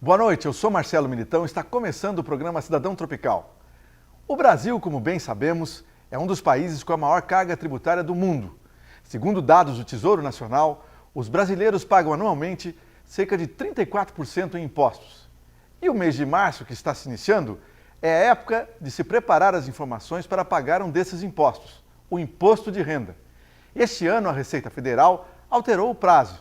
Boa noite, eu sou Marcelo Militão e está começando o programa Cidadão Tropical. O Brasil, como bem sabemos, é um dos países com a maior carga tributária do mundo. Segundo dados do Tesouro Nacional, os brasileiros pagam anualmente cerca de 34% em impostos. E o mês de março, que está se iniciando, é a época de se preparar as informações para pagar um desses impostos, o imposto de renda. Este ano, a Receita Federal alterou o prazo.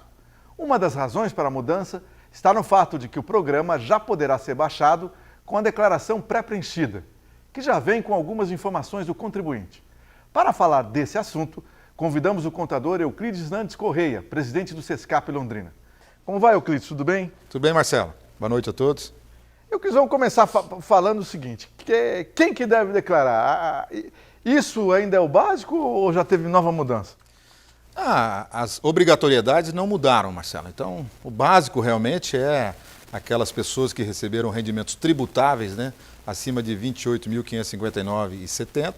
Uma das razões para a mudança está no fato de que o programa já poderá ser baixado com a declaração pré-preenchida, que já vem com algumas informações do contribuinte. Para falar desse assunto, convidamos o contador Euclides Nandes Correia, presidente do Sescap Londrina. Como vai, Euclides? Tudo bem? Tudo bem, Marcelo. Boa noite a todos. Euclides, vamos começar falando o seguinte, quem que deve declarar? Isso ainda é o básico ou já teve nova mudança? As obrigatoriedades não mudaram, Marcelo. Então, o básico realmente é aquelas pessoas que receberam rendimentos tributáveis, né, acima de R$ 28.559,70.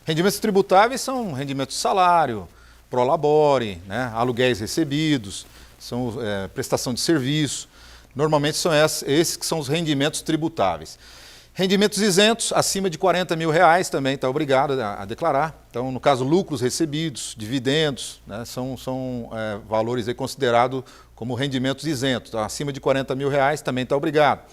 Rendimentos tributáveis são rendimentos de salário, prolabore, né, aluguéis recebidos, são prestação de serviço. Normalmente são esses que são os rendimentos tributáveis. Rendimentos isentos, acima de R$ 40 mil também está obrigado a declarar. Então, no caso, lucros recebidos, dividendos, né, são valores considerados como rendimentos isentos. Então, acima de R$ 40 mil também está obrigado.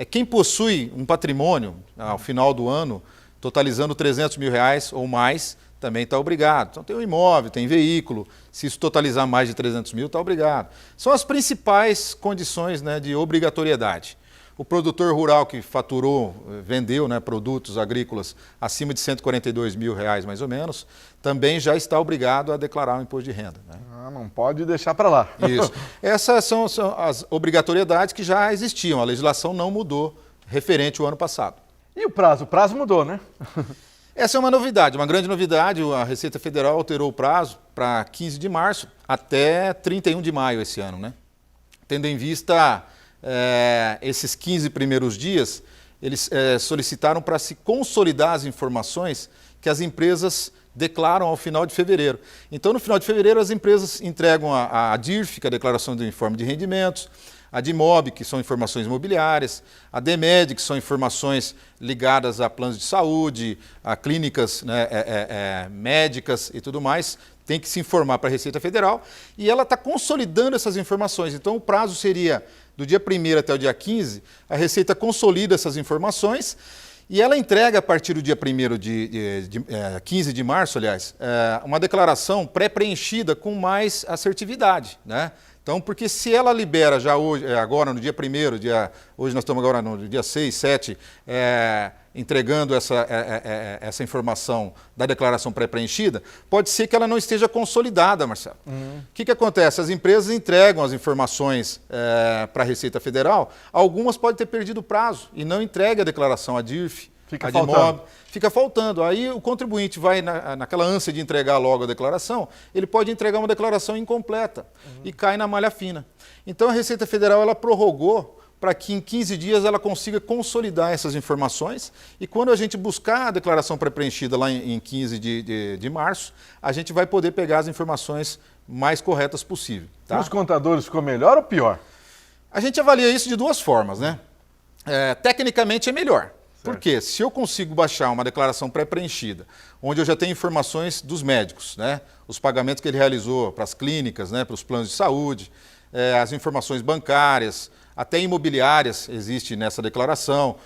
Quem possui um patrimônio ao final do ano, totalizando R$ 300 mil ou mais, também está obrigado. Então, tem um imóvel, tem veículo, se isso totalizar mais de 300 mil, está obrigado. São as principais condições, né, de obrigatoriedade. O produtor rural que faturou, vendeu, né, produtos agrícolas acima de R$ 142 mil mais ou menos, também já está obrigado a declarar o imposto de renda. Né? Não pode deixar para lá. Isso. Essas são as obrigatoriedades que já existiam, a legislação não mudou referente ao ano passado. E o prazo? O prazo mudou, né? Essa é uma novidade, uma grande novidade. A Receita Federal alterou o prazo para 15 de março até 31 de maio esse ano, né? Tendo em vista esses 15 primeiros dias, eles solicitaram para se consolidar as informações que as empresas declaram ao final de fevereiro. Então, no final de fevereiro, as empresas entregam a DIRF, que é a Declaração do Informe de Rendimentos, a DIMOB, que são informações imobiliárias, a DEMED, que são informações ligadas a planos de saúde, a clínicas, né, médicas e tudo mais, tem que se informar para a Receita Federal e ela está consolidando essas informações. Então, o prazo seria do dia 1º até o dia 15, a Receita consolida essas informações e ela entrega a partir do dia 15 de março, aliás, uma declaração pré-preenchida com mais assertividade, né? Então, porque se ela libera já hoje, agora no dia 1º, hoje nós estamos agora no dia 6, 7, entregando essa informação da declaração pré-preenchida, pode ser que ela não esteja consolidada, Marcelo. O que acontece? As empresas entregam as informações para a Receita Federal, algumas podem ter perdido o prazo e não entrega a declaração, a DIRF, a DIMOB, fica faltando. Aí o contribuinte vai, naquela ânsia de entregar logo a declaração, ele pode entregar uma declaração incompleta e cai na malha fina. Então a Receita Federal ela prorrogou para que em 15 dias ela consiga consolidar essas informações e quando a gente buscar a declaração pré-preenchida lá em 15 de março, a gente vai poder pegar as informações mais corretas possível. Tá? Para os contadores ficou melhor ou pior? A gente avalia isso de duas formas, né? Tecnicamente é melhor. Porque se eu consigo baixar uma declaração pré-preenchida, onde eu já tenho informações dos médicos, né, os pagamentos que ele realizou para as clínicas, né, para os planos de saúde, as informações bancárias, até imobiliárias existe nessa declaração,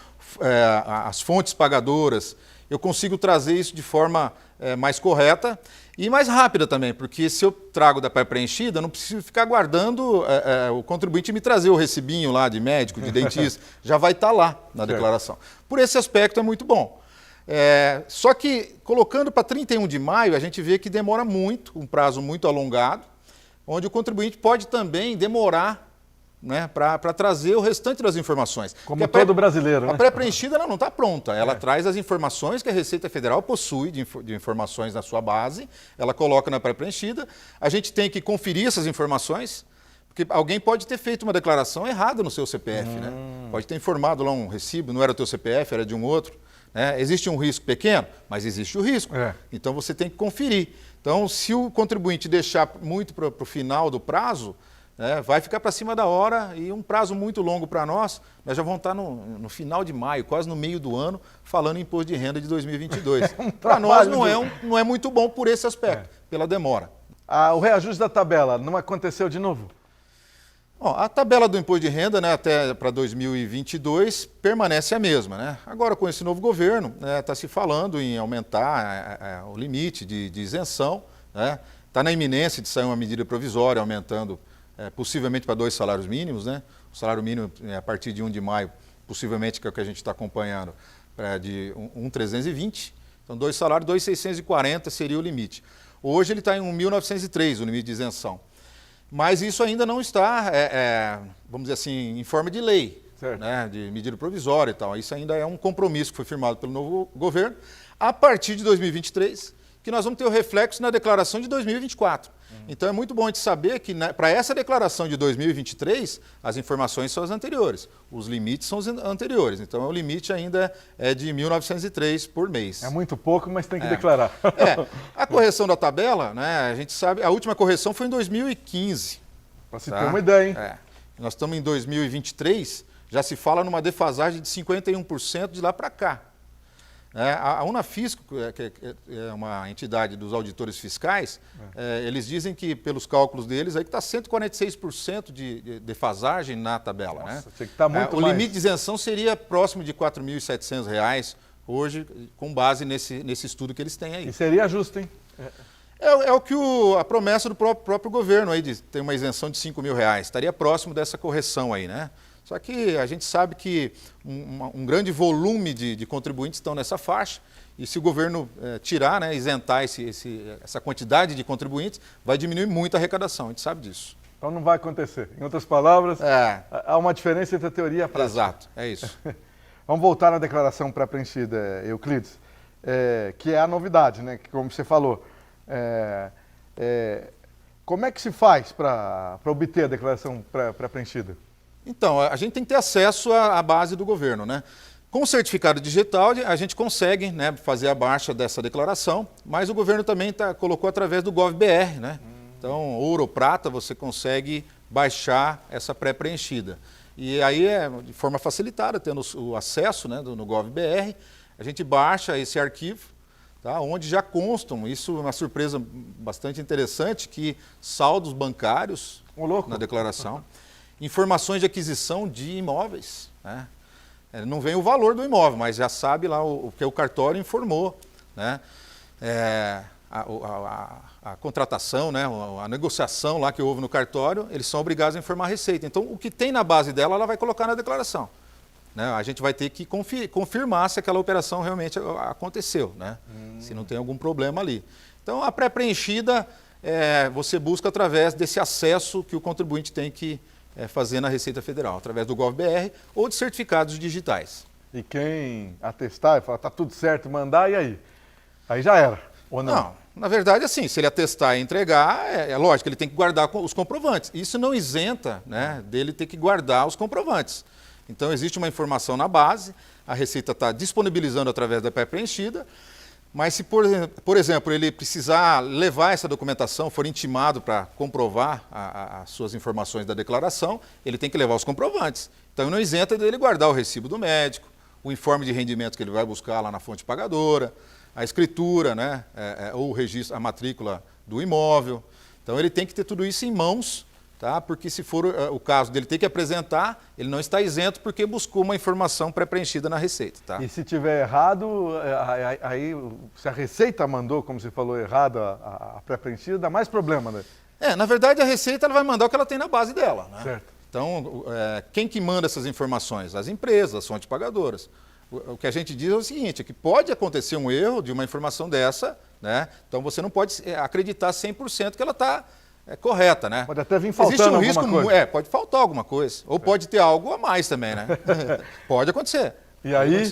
as fontes pagadoras, eu consigo trazer isso de forma mais correta e mais rápida também, porque se eu trago da pré-preenchida, eu não preciso ficar aguardando o contribuinte me trazer o recibinho lá de médico, de dentista, já vai estar lá na declaração. Por esse aspecto é muito bom. Só que colocando para 31 de maio, a gente vê que demora muito, um prazo muito alongado, onde o contribuinte pode também demorar, né, para trazer o restante das informações. Como todo brasileiro, né? A pré-preenchida ela não está pronta, ela traz as informações que a Receita Federal possui de informações na sua base, ela coloca na pré-preenchida, a gente tem que conferir essas informações, porque alguém pode ter feito uma declaração errada no seu CPF, né? Pode ter informado lá um recibo, não era o teu CPF, era de um outro. Existe um risco pequeno, mas existe o risco. Então você tem que conferir. Então, se o contribuinte deixar muito para o final do prazo, vai ficar para cima da hora e um prazo muito longo para nós. Nós já vamos estar no final de maio, quase no meio do ano, falando em imposto de renda de 2022. Para nós não é muito bom por esse aspecto, pela demora. O reajuste da tabela não aconteceu de novo? Bom, a tabela do imposto de renda, né, até para 2022 permanece a mesma, né? Agora, com esse novo governo, está se falando em aumentar o limite de isenção, né? Está na iminência de sair uma medida provisória aumentando possivelmente para 2 salários mínimos, né? O salário mínimo a partir de 1 de maio, possivelmente, que é o que a gente está acompanhando, de 1.320. Então, 2 salários, 2.640 seria o limite. Hoje ele está em 1.903, o limite de isenção. Mas isso ainda não está, vamos dizer assim, em forma de lei, né, de medida provisória e tal. Isso ainda é um compromisso que foi firmado pelo novo governo. A partir de 2023, que nós vamos ter o reflexo na declaração de 2024. Então é muito bom a gente saber que para essa declaração de 2023, as informações são as anteriores, os limites são os anteriores. Então o limite ainda é de 1.903 por mês. É muito pouco, mas tem que declarar. A correção da tabela, né, a gente sabe, a última correção foi em 2015. Para se ter uma ideia, hein? Nós estamos em 2023, já se fala numa defasagem de 51% de lá para cá. A Unafisco, que é uma entidade dos auditores fiscais, eles dizem que, pelos cálculos deles, aí que está 146% de defasagem na tabela. Nossa, né? tinha que estar muito o mais. limite de isenção seria próximo de R$ 4.700 hoje, com base nesse estudo que eles têm aí. E seria justo, hein? É o que a promessa do próprio governo aí de ter uma isenção de R$ 5.000. Estaria próximo dessa correção aí, né? Só que a gente sabe que um grande volume de contribuintes estão nessa faixa e se o governo tirar, né, isentar essa quantidade de contribuintes, vai diminuir muito a arrecadação, a gente sabe disso. Então não vai acontecer. Em outras palavras, há uma diferença entre a teoria e a prática. Exato, é isso. Vamos voltar na declaração pré-preenchida, Euclides, que é a novidade, né, que, como você falou. Como é que se faz para obter a declaração pré-preenchida? Então, a gente tem que ter acesso à base do governo, né? Com o certificado digital, a gente consegue, né, fazer a baixa dessa declaração, mas o governo também colocou através do GovBR, né? Então, ouro ou prata, você consegue baixar essa pré-preenchida. E aí, de forma facilitada, tendo o acesso, né, no GovBR, a gente baixa esse arquivo, tá, onde já constam, isso é uma surpresa bastante interessante, que saldos bancários na declaração, informações de aquisição de imóveis, né? Não vem o valor do imóvel, mas já sabe lá o que o cartório informou, né? A contratação, né? A negociação lá que houve no cartório, eles são obrigados a informar a Receita. Então, o que tem na base dela, ela vai colocar na declaração, né? A gente vai ter que confirmar se aquela operação realmente aconteceu, né? Se não tem algum problema ali. Então, a pré-preenchida, você busca através desse acesso que o contribuinte tem que fazer na Receita Federal, através do GovBR ou de certificados digitais. E quem atestar e falar, tá tudo certo, mandar, e aí? Aí já era, ou não? Não, na verdade, assim, se ele atestar e entregar, é lógico, ele tem que guardar os comprovantes. Isso não isenta, né, dele ter que guardar os comprovantes. Então, existe uma informação na base, a Receita está disponibilizando através da pré-preenchida, mas se, por exemplo, ele precisar levar essa documentação, for intimado para comprovar as suas informações da declaração, ele tem que levar os comprovantes. Então, não isenta dele guardar o recibo do médico, o informe de rendimento que ele vai buscar lá na fonte pagadora, a escritura, né, ou o registro, a matrícula do imóvel. Então, ele tem que ter tudo isso em mãos, tá? Porque se for o caso dele ter que apresentar, ele não está isento porque buscou uma informação pré-preenchida na Receita. Tá? E se tiver errado, aí se a Receita mandou, como você falou, errado a pré-preenchida, dá mais problema, né? Na verdade, a Receita ela vai mandar o que ela tem na base dela. Né? Certo. Então, quem que manda essas informações? As empresas, as fontes pagadoras. O que a gente diz é o seguinte, é que pode acontecer um erro de uma informação dessa, né? Então você não pode acreditar 100% que ela está correta, né? Pode até vir faltando alguma coisa. Pode faltar alguma coisa. Ou pode ter algo a mais também, né? Pode acontecer. E aí?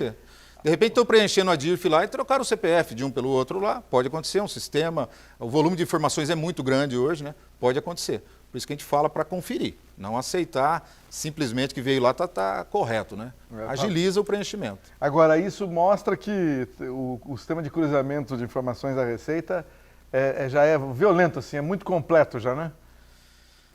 De repente estou preenchendo a DIRF lá e trocaram o CPF de um pelo outro lá. Pode acontecer, um sistema. O volume de informações é muito grande hoje, né? Pode acontecer. Por isso que a gente fala para conferir. Não aceitar simplesmente que veio lá está correto, né? Agiliza o preenchimento. Agora, isso mostra que o sistema de cruzamento de informações da Receita já é violento, assim, é muito completo já, né?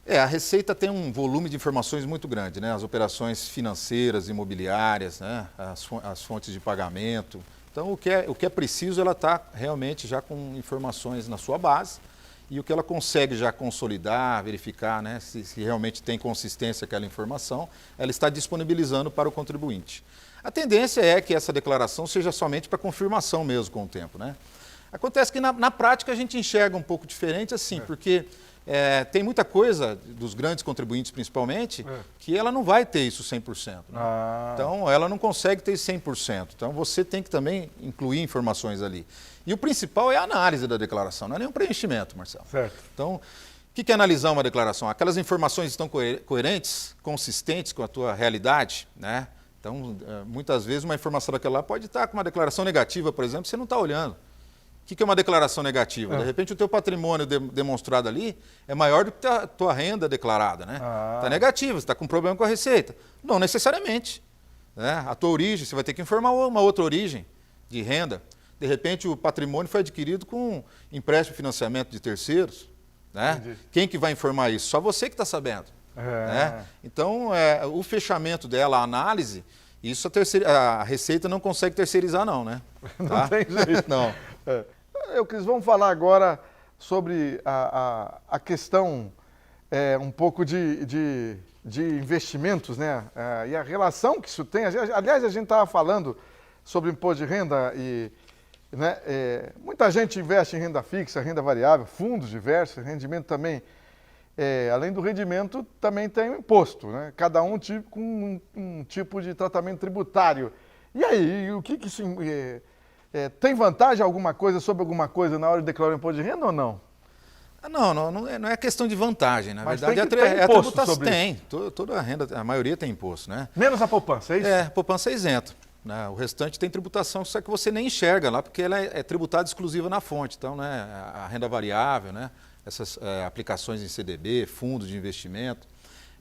A Receita tem um volume de informações muito grande, né? As operações financeiras, imobiliárias, né? As fontes de pagamento. Então, o que é preciso, ela está realmente já com informações na sua base e o que ela consegue já consolidar, verificar, né? Se realmente tem consistência aquela informação, ela está disponibilizando para o contribuinte. A tendência é que essa declaração seja somente para confirmação mesmo com o tempo, né? Acontece que na prática a gente enxerga um pouco diferente assim, porque tem muita coisa, dos grandes contribuintes principalmente, que ela não vai ter isso 100%. Né? Então, ela não consegue ter 100%. Então, você tem que também incluir informações ali. E o principal é a análise da declaração, não é nenhum preenchimento, Marcelo. Certo. Então, o que é analisar uma declaração? Aquelas informações estão coerentes, consistentes com a tua realidade, né? Então, muitas vezes uma informação daquela lá pode estar com uma declaração negativa, por exemplo, você não está olhando. O que é uma declaração negativa? De repente, o teu patrimônio demonstrado ali é maior do que a tua renda declarada, né? Está negativa, você está com problema com a receita. Não necessariamente. Né? A tua origem, você vai ter que informar uma outra origem de renda. De repente, o patrimônio foi adquirido com empréstimo e financiamento de terceiros. Né? Quem que vai informar isso? Só você que está sabendo. Né? Então, o fechamento dela, a análise, isso a Receita não consegue terceirizar não, né? Tá? Não tem jeito. Não. Cris, vamos falar agora sobre a questão um pouco de investimentos, né? E a relação que isso tem. Aliás, a gente estava falando sobre imposto de renda e né, muita gente investe em renda fixa, renda variável, fundos diversos, rendimento também. Além do rendimento, também tem o imposto, né? Cada um com um tipo de tratamento tributário. E aí, o que isso... tem vantagem alguma coisa sobre alguma coisa na hora de declarar o imposto de renda ou não? Não é questão de vantagem, na Mas verdade tem a imposto tributação sobre tem. Toda a renda, a maioria tem imposto, né? Menos a poupança, é isso? A poupança é isento. Né? O restante tem tributação, só que você nem enxerga lá, porque ela é tributada exclusiva na fonte. Então, né, a renda variável, né, essas aplicações em CDB, fundos de investimento,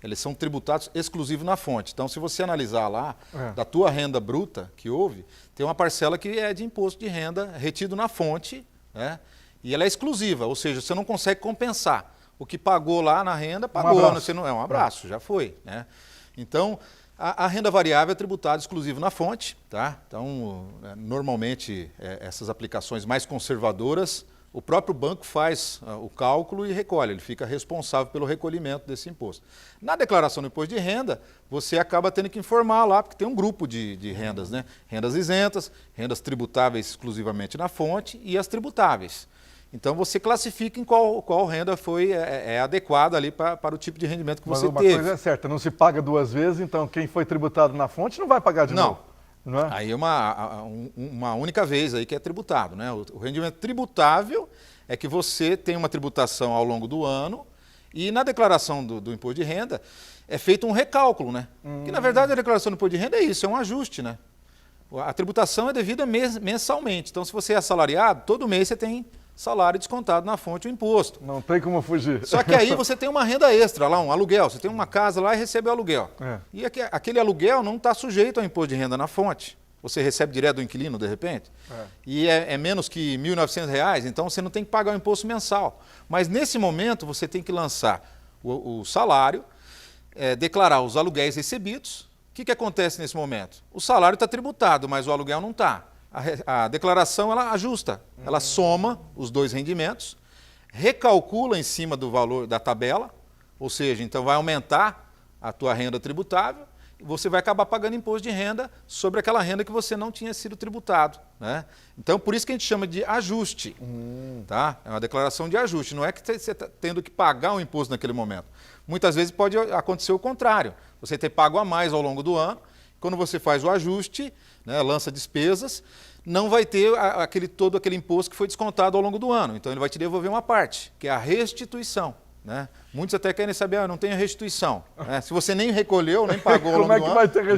eles são tributados exclusivos na fonte. Então, se você analisar lá, da tua renda bruta que houve, tem uma parcela que é de imposto de renda retido na fonte, né? E ela é exclusiva, ou seja, você não consegue compensar. O que pagou lá na renda, pagou. Você não, um abraço, já foi. Né? Então, a renda variável é tributada exclusivo na fonte. Tá? Então, normalmente, essas aplicações mais conservadoras, o próprio banco faz o cálculo e recolhe, ele fica responsável pelo recolhimento desse imposto. Na declaração do imposto de renda, você acaba tendo que informar lá, porque tem um grupo de rendas, né? Rendas isentas, rendas tributáveis exclusivamente na fonte e as tributáveis. Então, você classifica em qual renda foi adequada ali para o tipo de rendimento que você teve. Mas uma coisa é certa, não se paga duas vezes, então quem foi tributado na fonte não vai pagar de novo. Não é? Aí é uma única vez aí que é tributado. Né? O rendimento tributável é que você tem uma tributação ao longo do ano e na declaração do imposto de renda é feito um recálculo. Né? Que na verdade a declaração do imposto de renda é isso, é um ajuste. Né? A tributação é devida mensalmente. Então, se você é assalariado, todo mês você tem salário descontado na fonte o imposto. Não tem como fugir. Só que aí você tem uma renda extra lá, um aluguel. Você tem uma casa lá e recebe o aluguel. E aquele aluguel não está sujeito ao imposto de renda na fonte. Você recebe direto do inquilino, de repente. E é menos que R$ 1.900, então você não tem que pagar o imposto mensal. Mas nesse momento você tem que lançar o salário, declarar os aluguéis recebidos. O que acontece nesse momento? O salário está tributado, mas o aluguel não está. A declaração ela ajusta, ela soma os dois rendimentos, recalcula em cima do valor da tabela, ou seja, então vai aumentar a tua renda tributável e você vai acabar pagando imposto de renda sobre aquela renda que você não tinha sido tributado. Né? Então, por isso que a gente chama de ajuste. Tá? É uma declaração de ajuste, não é que você está tendo que pagar um imposto naquele momento. Muitas vezes pode acontecer o contrário, você ter pago a mais ao longo do ano, quando você faz o ajuste, né, lança despesas, não vai ter todo aquele imposto que foi descontado ao longo do ano. Então, ele vai te devolver uma parte, que é a restituição. Né? Muitos até querem saber, não tem restituição. Né? Se você nem recolheu, nem pagou ao longo do ano,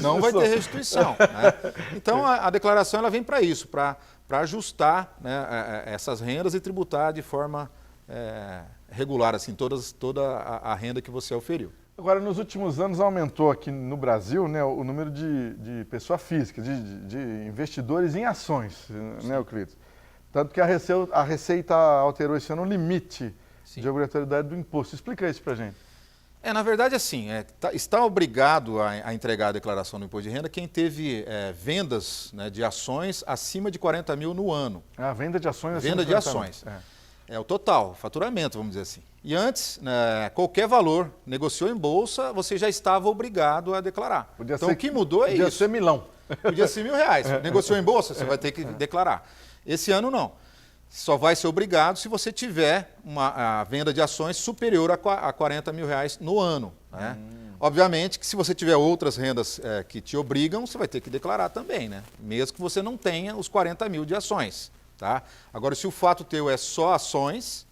não vai ter restituição. Né? Então, a declaração ela vem para isso, para ajustar, né, essas rendas e tributar de forma regular, assim, toda a renda que você oferiu. Agora, nos últimos anos, aumentou aqui no Brasil, né, o número de pessoa física, de investidores em ações, né, Euclides? Tanto que a Receita alterou esse ano o limite de obrigatoriedade do imposto. Explica isso para a gente. Na verdade, assim, está obrigado a entregar a declaração do imposto de renda quem teve vendas, né, de ações acima de 40 mil no ano. A venda de ações acima Venda de 40 mil. ações. É o total, faturamento, vamos dizer assim. E antes, né, qualquer valor negociou em bolsa, você já estava obrigado a declarar. Então, o que mudou é isso. Podia ser milão. Podia ser R$ 1.000. Negociou em bolsa, você vai ter que declarar. Esse ano, não. Só vai ser obrigado se você tiver a venda de ações superior a R$ 40 mil no ano. Né? Obviamente que se você tiver outras rendas que te obrigam, você vai ter que declarar também, né? Mesmo que você não tenha os 40 mil de ações. Tá? Agora, se o fato teu é só ações,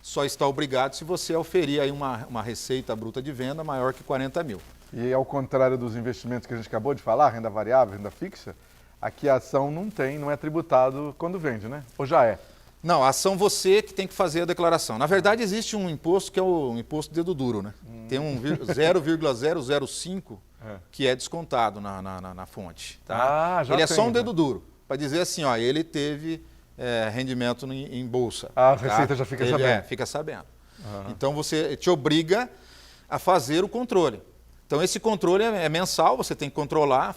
só está obrigado se você oferir aí uma receita bruta de venda maior que 40 mil. E ao contrário dos investimentos que a gente acabou de falar, renda variável, renda fixa, aqui a ação não é tributado quando vende, né? Ou já é? Não, a ação você que tem que fazer a declaração. Na verdade, existe um imposto que é o imposto dedo duro, né? Tem um 0,005 que é descontado na fonte. Tá? Já ele é tem, só um dedo duro, para dizer assim, ó, ele teve rendimento em bolsa. A Receita já fica sabendo. Fica sabendo. Então, você te obriga a fazer o controle. Então, esse controle é mensal, você tem que controlar,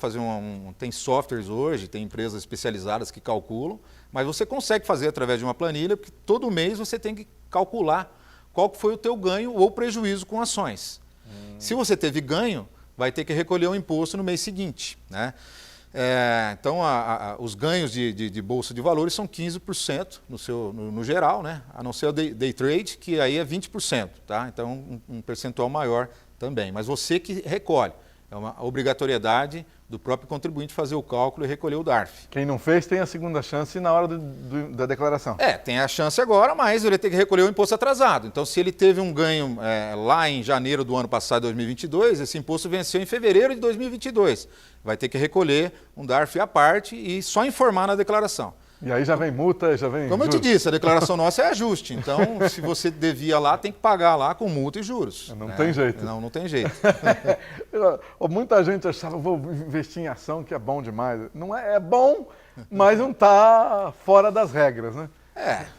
tem softwares hoje, tem empresas especializadas que calculam, mas você consegue fazer através de uma planilha, porque todo mês você tem que calcular qual foi o teu ganho ou prejuízo com ações. Se você teve ganho, vai ter que recolher o imposto no mês seguinte. Né? Então, os ganhos de bolsa de valores são 15% no geral, né? A não ser o day trade, que aí é 20%. Tá? Então, um percentual maior também. Mas você que recolhe. É uma obrigatoriedade do próprio contribuinte fazer o cálculo e recolher o DARF. Quem não fez tem a segunda chance na hora da declaração. Tem a chance agora, mas ele tem que recolher o imposto atrasado. Então, se ele teve um ganho lá em janeiro do ano passado, 2022, esse imposto venceu em fevereiro de 2022. Vai ter que recolher um DARF à parte e só informar na declaração. E aí já vem multa, já vem Como juros. eu te disse, a declaração nossa é ajuste. Então, se você devia lá, tem que pagar lá com multa e juros. Não tem jeito. Não tem jeito. Muita gente achava, vou investir em ação, que é bom demais. Não é bom, mas não está fora das regras, né?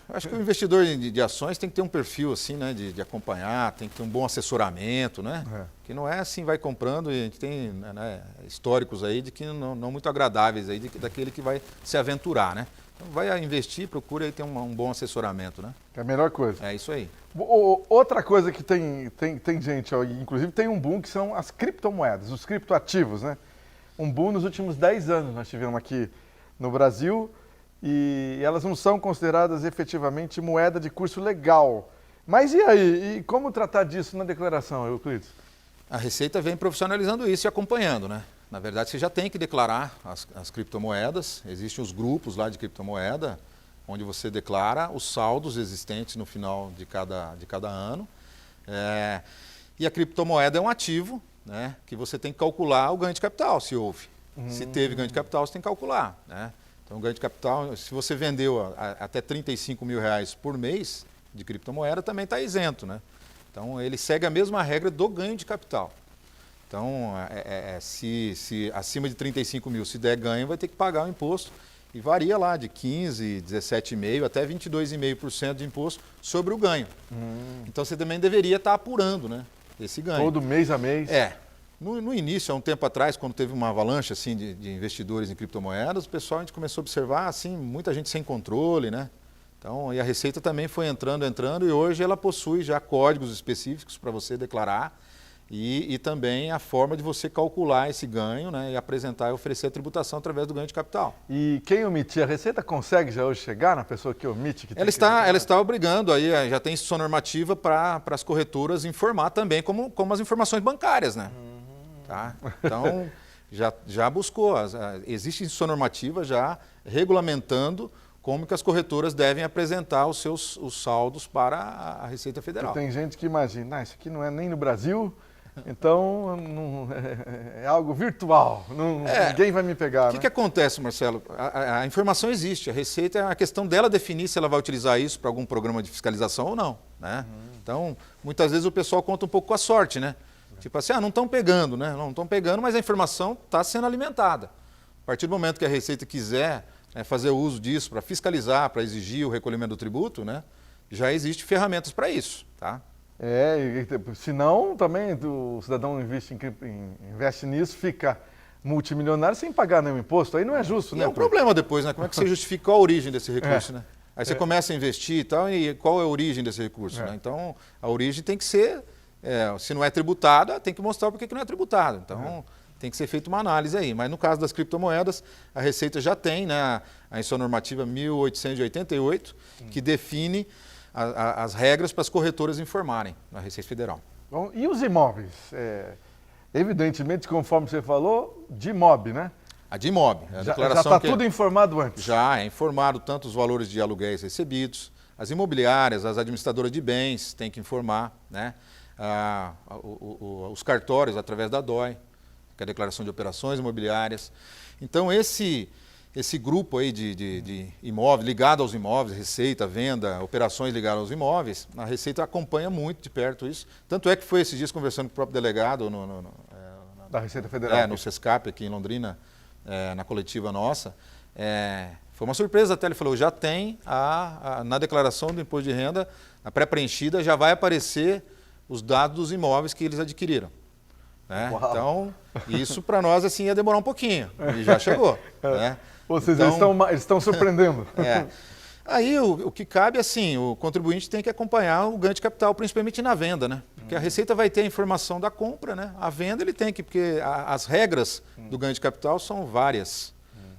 Acho que o investidor de ações tem que ter um perfil assim, né, de acompanhar, tem que ter um bom assessoramento, né? Que não é assim, vai comprando e a gente tem, né, históricos aí de que não muito agradáveis aí daquele que vai se aventurar, né? Então vai investir, procura aí ter um bom assessoramento, né? Que é a melhor coisa. É isso aí. Outra coisa que tem gente, inclusive tem um boom, que são as criptomoedas, os criptoativos, né? Um boom nos últimos 10 anos nós tivemos aqui no Brasil e elas não são consideradas efetivamente moeda de curso legal. Mas e aí? E como tratar disso na declaração, Euclides? A Receita vem profissionalizando isso e acompanhando, né? Na verdade, você já tem que declarar as criptomoedas. Existem os grupos lá de criptomoeda, onde você declara os saldos existentes no final de cada ano. E a criptomoeda é um ativo, né, que você tem que calcular o ganho de capital, se houve. Se teve ganho de capital, você tem que calcular. Né? Então, o ganho de capital, se você vendeu até R$35 mil por mês de criptomoeda, também está isento. Né? Então, ele segue a mesma regra do ganho de capital. Então, se acima de 35 mil, se der ganho, vai ter que pagar o imposto. E varia lá de 15%, 17,5% até 22,5% de imposto sobre o ganho. Então, você também deveria estar apurando, né, esse ganho. Todo mês a mês? No início, há um tempo atrás, quando teve uma avalanche assim, de investidores em criptomoedas, o pessoal, a gente começou a observar assim, muita gente sem controle, né? Então, e a Receita também foi entrando, e hoje ela possui já códigos específicos para você declarar e também a forma de você calcular esse ganho, né, e apresentar e oferecer a tributação através do ganho de capital. E quem omitir, a Receita consegue já hoje chegar na pessoa que omite? Ela está obrigando, aí já tem instrução normativa para as corretoras informar também como as informações bancárias, né? Tá? Então, já buscou, existe instrução normativa já regulamentando como que as corretoras devem apresentar os saldos para a Receita Federal. Tem gente que imagina, isso aqui não é nem no Brasil, então é algo virtual, ninguém vai me pegar. O que acontece, Marcelo? A informação existe, a Receita é a questão dela definir se ela vai utilizar isso para algum programa de fiscalização ou não. Né? Então, muitas vezes o pessoal conta um pouco com a sorte, né? Tipo assim, não estão pegando, né? Não estão pegando, mas a informação está sendo alimentada. A partir do momento que a Receita quiser fazer uso disso para fiscalizar, para exigir o recolhimento do tributo, né, já existem ferramentas para isso. Tá? Senão também o cidadão investe nisso, fica multimilionário sem pagar nenhum imposto. Aí não é justo, E né? é um problema depois, né? Como é que você justifica a origem desse recurso, né? Aí você começa a investir e tal, e qual é a origem desse recurso? Né? Então, a origem tem que ser, se não é tributada, tem que mostrar por que não é tributado. Então, tem que ser feita uma análise aí. Mas no caso das criptomoedas, a Receita já tem, né, a Instrução Normativa 1888, que define as regras para as corretoras informarem na Receita Federal. Bom, e os imóveis? Evidentemente, conforme você falou, de IMOB, né? A de IMOB. A Já declaração está tudo informado antes. Já é informado tanto os valores de aluguéis recebidos, as imobiliárias, as administradoras de bens têm que informar, né? Os cartórios através da DOI, que é a Declaração de Operações Imobiliárias. Então, esse grupo aí de imóveis, ligado aos imóveis, receita, venda, operações ligadas aos imóveis, a Receita acompanha muito de perto isso. Tanto é que foi esses dias conversando com o próprio delegado da Receita Federal. No SESCAP, aqui em Londrina, na coletiva nossa. Foi uma surpresa até, ele falou, já tem na declaração do imposto de renda, a pré-preenchida, já vai aparecer os dados dos imóveis que eles adquiriram. Né? Então, isso para nós assim ia demorar um pouquinho, e já chegou. Né? Ou seja, então, eles estão surpreendendo. Aí o que cabe assim, o contribuinte tem que acompanhar o ganho de capital, principalmente na venda, né? Porque a Receita vai ter a informação da compra, né? A venda ele tem que, porque as regras do ganho de capital são várias.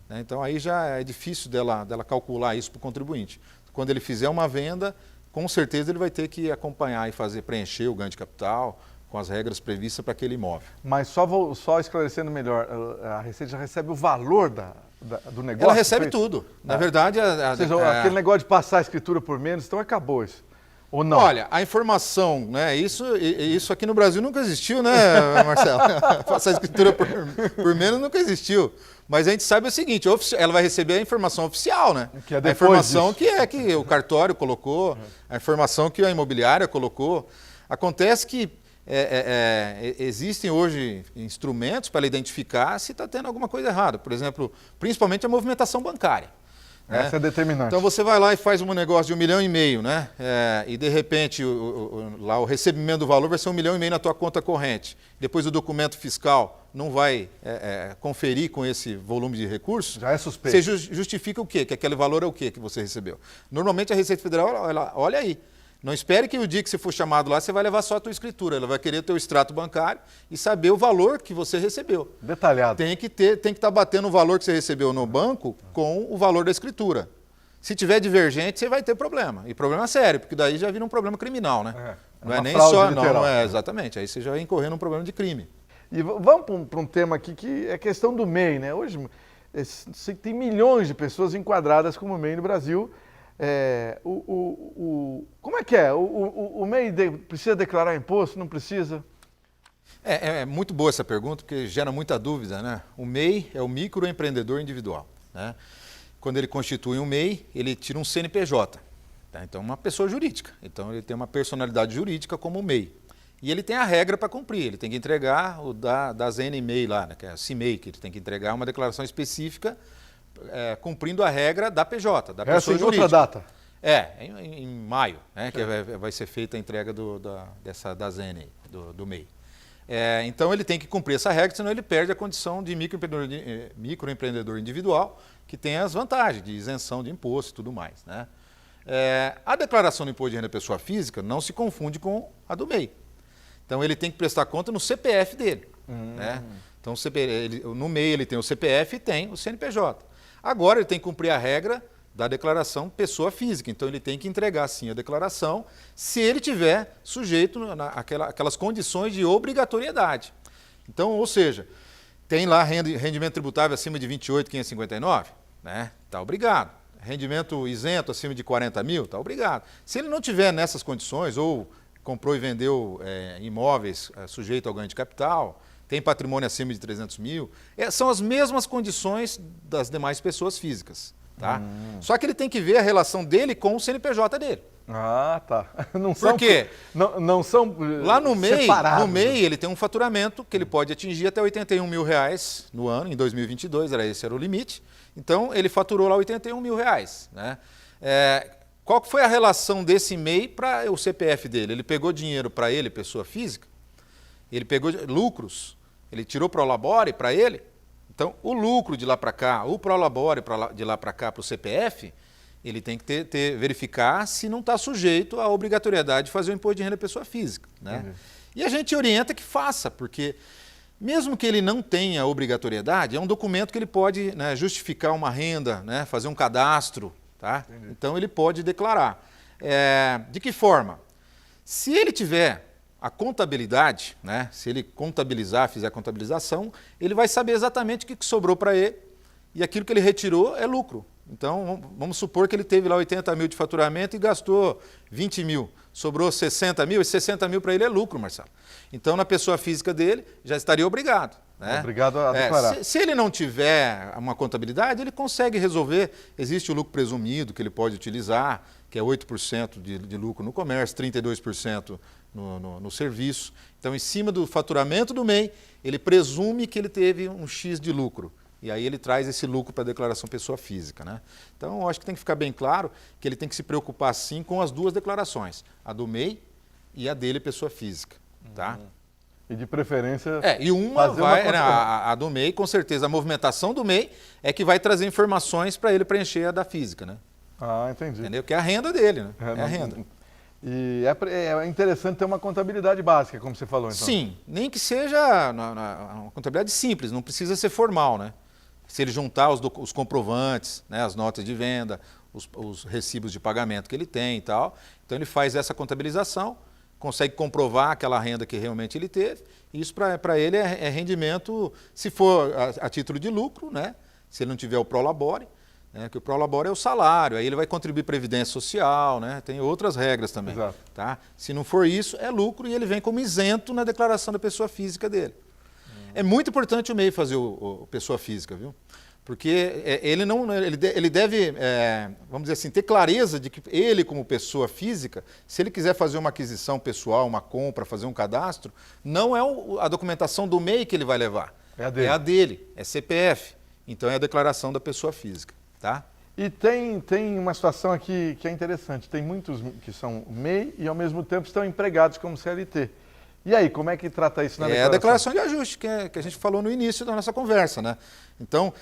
Né? Então aí já é difícil dela calcular isso para o contribuinte. Quando ele fizer uma venda, com certeza ele vai ter que acompanhar e preencher o ganho de capital com as regras previstas para aquele imóvel. Mas só esclarecendo melhor, a Receita já recebe o valor do negócio? Ela recebe tudo. Na verdade... Ou seja, aquele negócio de passar a escritura por menos, então acabou isso. Ou não? Olha, a informação, né? Isso aqui no Brasil nunca existiu, né, Marcelo? Passar a escritura por menos nunca existiu. Mas a gente sabe o seguinte, ela vai receber a informação oficial, né? Que é a informação que o cartório colocou, a informação que a imobiliária colocou. Acontece que existem hoje instrumentos para identificar se está tendo alguma coisa errada. Por exemplo, principalmente a movimentação bancária. Essa é determinante. Então você vai lá e faz um negócio de 1,5 milhão, né? E de repente lá o recebimento do valor vai ser 1,5 milhão na tua conta corrente. Depois o documento fiscal não vai conferir com esse volume de recursos. Já é suspeito. Você justifica o quê? Que aquele valor é o quê que você recebeu? Normalmente a Receita Federal, ela olha aí. Não espere que o dia que você for chamado lá, você vai levar só a tua escritura. Ela vai querer o teu extrato bancário e saber o valor que você recebeu. Detalhado. Tem que estar batendo o valor que você recebeu no banco com o valor da escritura. Se tiver divergente, você vai ter problema. E problema sério, porque daí já vira um problema criminal, né? Não é nem só... Não é, exatamente. Aí você já vai incorrer num problema de crime. E vamos para um tema aqui que é questão do MEI, né? Hoje tem milhões de pessoas enquadradas como MEI no Brasil. Como é que é? O MEI precisa declarar imposto? Não precisa? É muito boa essa pergunta, porque gera muita dúvida, né? O MEI é o microempreendedor individual, né? Quando ele constitui um MEI, ele tira um CNPJ, tá? Então, uma pessoa jurídica. Então, ele tem uma personalidade jurídica como MEI. E ele tem a regra para cumprir, ele tem que entregar o da ZNMEI lá, né? Que é a CIMEI, que ele tem que entregar uma declaração específica cumprindo a regra da PJ, da pessoa jurídica. Outra data? Em maio, né, que vai ser feita a entrega da ZNEI, do MEI. Então ele tem que cumprir essa regra, senão ele perde a condição de microempreendedor individual, que tem as vantagens de isenção de imposto e tudo mais. Né? A declaração do imposto de renda da pessoa física não se confunde com a do MEI. Então ele tem que prestar conta no CPF dele. Né? Então no MEI ele tem o CPF e tem o CNPJ. Agora ele tem que cumprir a regra da declaração pessoa física. Então ele tem que entregar sim a declaração se ele tiver sujeito àquelas condições de obrigatoriedade. Então, ou seja, tem lá rendimento tributável acima de 28.559, né? Está obrigado. Rendimento isento acima de 40 mil, está obrigado. Se ele não tiver nessas condições, ou comprou e vendeu imóveis sujeito ao ganho de capital, tem patrimônio acima de 300 mil, são as mesmas condições das demais pessoas físicas. Tá? Só que ele tem que ver a relação dele com o CNPJ dele. Ah, tá. Por quê? Não são lá no separados. MEI ele tem um faturamento que ele pode atingir até R$81 mil no ano, em 2022, esse era o limite. Então ele faturou lá R$81 mil. Né? qual que foi a relação desse MEI para o CPF dele? Ele pegou dinheiro para ele, pessoa física, ele pegou lucros, ele tirou Prolabore para ele. Então, o lucro de lá para cá, o Prolabore de lá para cá para o CPF, ele tem que verificar se não está sujeito à obrigatoriedade de fazer o imposto de renda pessoa física, né? Uhum. E a gente orienta que faça, porque mesmo que ele não tenha obrigatoriedade, é um documento que ele pode, né, justificar uma renda, né, fazer um cadastro, tá? Então ele pode declarar. De que forma? Se ele tiver a contabilidade, né, se ele contabilizar, fizer a contabilização, ele vai saber exatamente o que sobrou para ele e aquilo que ele retirou é lucro. Então, vamos supor que ele teve lá 80 mil de faturamento e gastou 20 mil. Sobrou 60 mil, e 60 mil para ele é lucro, Marcelo. Então, na pessoa física dele, já estaria obrigado. Né? Obrigado a declarar. Se ele não tiver uma contabilidade, ele consegue resolver. Existe o lucro presumido que ele pode utilizar, que é 8% de lucro no comércio, 32% no serviço. Então, em cima do faturamento do MEI, ele presume que ele teve um X de lucro. E aí ele traz esse lucro para a declaração pessoa física, né? Então, eu acho que tem que ficar bem claro que ele tem que se preocupar, sim, com as duas declarações, a do MEI e a dele, pessoa física, tá? E de preferência... E uma vai, né, a do MEI, com certeza, a movimentação do MEI é que vai trazer informações para ele preencher a da física, né? Ah, entendi. Entendeu? Que é a renda dele, né? É a renda. E é interessante ter uma contabilidade básica, como você falou, então. Sim, nem que seja uma contabilidade simples, não precisa ser formal, né? Se ele juntar os comprovantes, né, as notas de venda, os recibos de pagamento que ele tem e tal, então ele faz essa contabilização, consegue comprovar aquela renda que realmente ele teve, e isso para ele é rendimento, se for a título de lucro, né, se ele não tiver o Prolabore, né, que o Prolabore é o salário, aí ele vai contribuir para a Previdência Social, né, tem outras regras também. Exato. Tá? Se não for isso, é lucro e ele vem como isento na declaração da pessoa física dele. É muito importante o MEI fazer o pessoa física, viu? Porque ele deve, vamos dizer assim, ter clareza de que ele, como pessoa física, se ele quiser fazer uma aquisição pessoal, uma compra, fazer um cadastro, não é a documentação do MEI que ele vai levar. É a dele, é CPF. Então é a declaração da pessoa física, tá? E tem uma situação aqui que é interessante. Tem muitos que são MEI e, ao mesmo tempo, estão empregados como CLT. E aí, como é que trata isso na declaração? É a declaração de ajuste que a gente falou no início da nossa conversa, né? Então,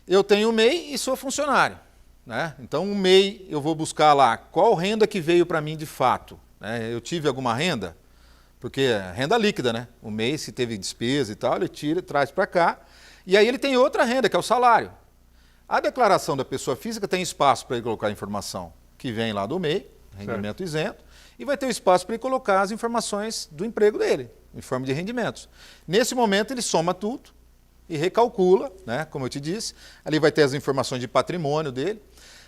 eu tenho MEI e sou funcionário, né? Então, o MEI, eu vou buscar lá qual renda que veio para mim de fato, né? Eu tive alguma renda? Porque é renda líquida, né? O MEI, se teve despesa e tal, ele tira, traz para cá. E aí ele tem outra renda, que é o salário. A declaração da pessoa física tem espaço para ele colocar a informação que vem lá do MEI, rendimento isento, e vai ter o espaço para ele colocar as informações do emprego dele, em forma de rendimentos. Nesse momento, ele soma tudo e recalcula, né, como eu te disse. Ali vai ter as informações de patrimônio dele.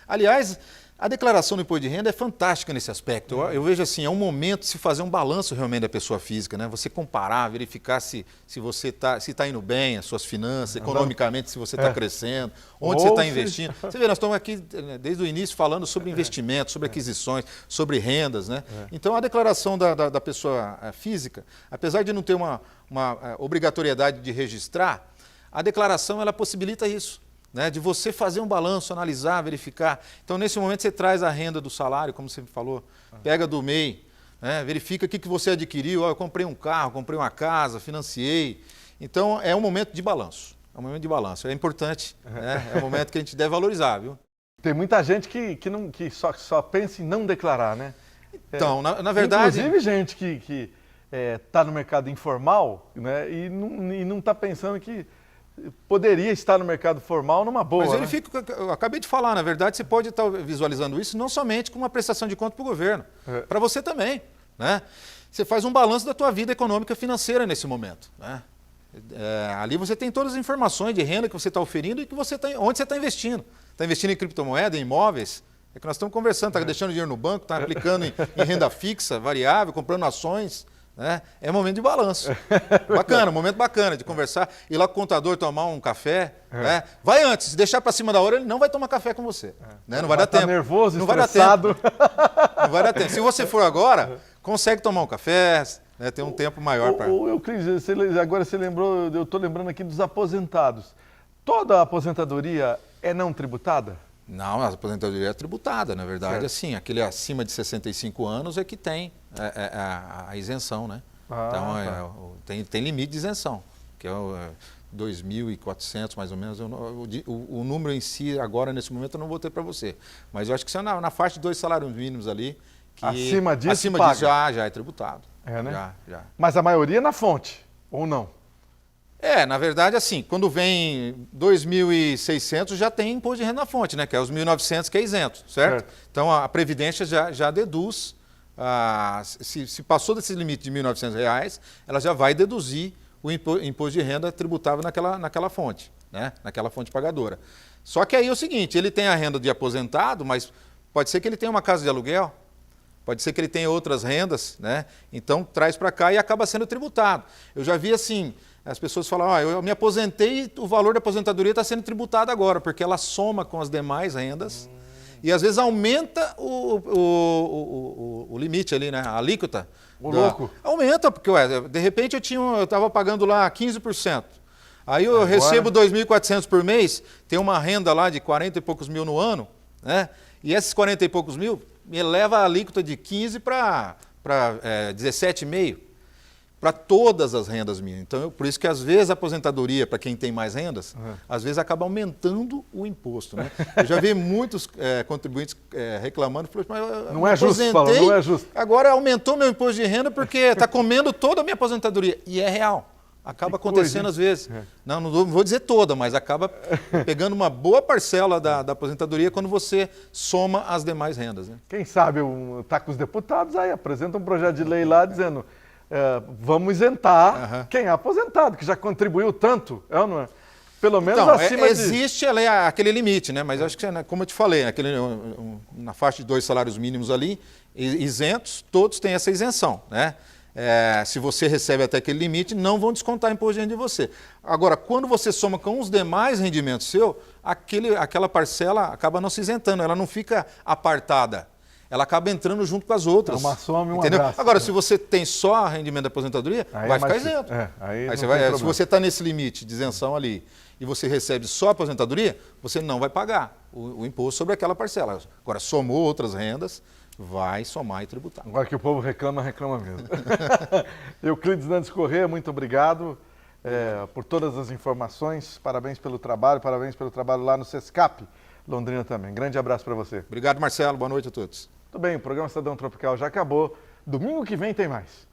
Aliás, a declaração do imposto de renda é fantástica nesse aspecto. Eu vejo assim, é um momento de se fazer um balanço realmente da pessoa física, né? Você comparar, verificar se você está indo bem, as suas finanças, economicamente, se você está crescendo, onde você está investindo. Você vê, nós estamos aqui desde o início falando sobre investimentos, sobre aquisições, sobre rendas, né? Então, a declaração da pessoa física, apesar de não ter uma obrigatoriedade de registrar, a declaração ela possibilita isso. Né, de você fazer um balanço, analisar, verificar. Então, nesse momento, você traz a renda do salário, como você falou, pega do MEI, né, verifica o que você adquiriu. Eu comprei um carro, comprei uma casa, financiei. Então, é um momento de balanço. É um momento de balanço. É importante, né, é um momento que a gente deve valorizar, viu? Tem muita gente que só pensa em não declarar, né? Então, na verdade... Inclusive, gente que está no mercado informal, né, e não está pensando que poderia estar no mercado formal numa boa. Mas verifica, eu acabei de falar, na verdade, você pode estar visualizando isso não somente com uma prestação de conta para o governo, para você também. Né? Você faz um balanço da tua vida econômica e financeira nesse momento. Né? Ali você tem todas as informações de renda que você está oferindo e que onde você está investindo. Está investindo em criptomoeda, em imóveis? É que nós estamos conversando, está deixando dinheiro no banco, está aplicando em renda fixa, variável, comprando ações. É momento de balanço. Bacana, momento bacana de conversar, ir lá com o contador tomar um café. Né? Vai antes, se deixar para cima da hora, ele não vai tomar café com você. Né? Não vai dar tempo. Nervoso, não estressado. Vai dar tempo. Não vai dar tempo. Se você for agora, consegue tomar um café, né? Tem um tempo maior para... Euclides, agora você lembrou, eu estou lembrando aqui dos aposentados. Toda aposentadoria é não tributada? Não, a aposentadoria é tributada, na verdade, Certo. assim, aquele acima de 65 anos é que tem a isenção, né? Tá. Tem limite de isenção, que é 2.400 mais ou menos. O número em si, agora, nesse momento, eu não vou ter para você. Mas eu acho que isso é na faixa de 2 salários mínimos ali. Que Acima disso, já é tributado. É, né? Já. Mas a maioria é na fonte, ou não? Na verdade, assim, quando vem 2.600 já tem imposto de renda na fonte, né? Que é os 1.900 que é isento, certo? Então a Previdência já deduz, se passou desse limite de R$ 1.900, ela já vai deduzir o imposto de renda tributável naquela fonte, né? Naquela fonte pagadora. Só que aí é o seguinte, ele tem a renda de aposentado, mas pode ser que ele tenha uma casa de aluguel, pode ser que ele tenha outras rendas, né? Então traz para cá e acaba sendo tributado. Eu já vi assim, as pessoas falam, eu me aposentei e o valor da aposentadoria está sendo tributado agora, porque ela soma com as demais rendas e às vezes aumenta o limite ali, né? A alíquota. Louco. Aumenta, porque de repente eu estava pagando lá 15%. Aí eu recebo 2.400 por mês, tem uma renda lá de 40 e poucos mil no ano, né? E esses 40 e poucos mil me eleva a alíquota de 15 para 17,5 para todas as rendas minhas. Então, por isso que às vezes a aposentadoria, para quem tem mais rendas, às vezes acaba aumentando o imposto, né? Eu já vi muitos contribuintes reclamando, mas não é justo, não é justo. Agora aumentou meu imposto de renda porque está comendo toda a minha aposentadoria. E é real. Acaba acontecendo às vezes. Não vou dizer toda, mas acaba pegando uma boa parcela da aposentadoria quando você soma as demais rendas, né? Quem sabe está com os deputados aí, apresenta um projeto de lei lá dizendo vamos isentar quem é aposentado, que já contribuiu tanto, não é? Pelo menos então, acima existe aquele limite, né? Mas acho que, como eu te falei, na faixa de 2 salários mínimos ali, isentos, todos têm essa isenção, né? Se você recebe até aquele limite, não vão descontar imposto de renda de você. Agora, quando você soma com os demais rendimentos seu, aquela parcela acaba não se isentando, ela não fica apartada. Ela acaba entrando junto com as outras. Uma soma e um entendeu? abraço. Agora, se você tem só rendimento da aposentadoria, vai ficar isento. Se você está nesse limite de isenção ali e você recebe só a aposentadoria, você não vai pagar o imposto sobre aquela parcela. Agora, somou outras rendas, vai somar e tributar. Agora que o povo reclama mesmo. Euclides Nandes Corrêa, muito obrigado por todas as informações. Parabéns pelo trabalho lá no Sescap, Londrina também. Grande abraço para você. Obrigado, Marcelo. Boa noite a todos. Tudo bem, o programa Cidadão Tropical já acabou. Domingo que vem tem mais.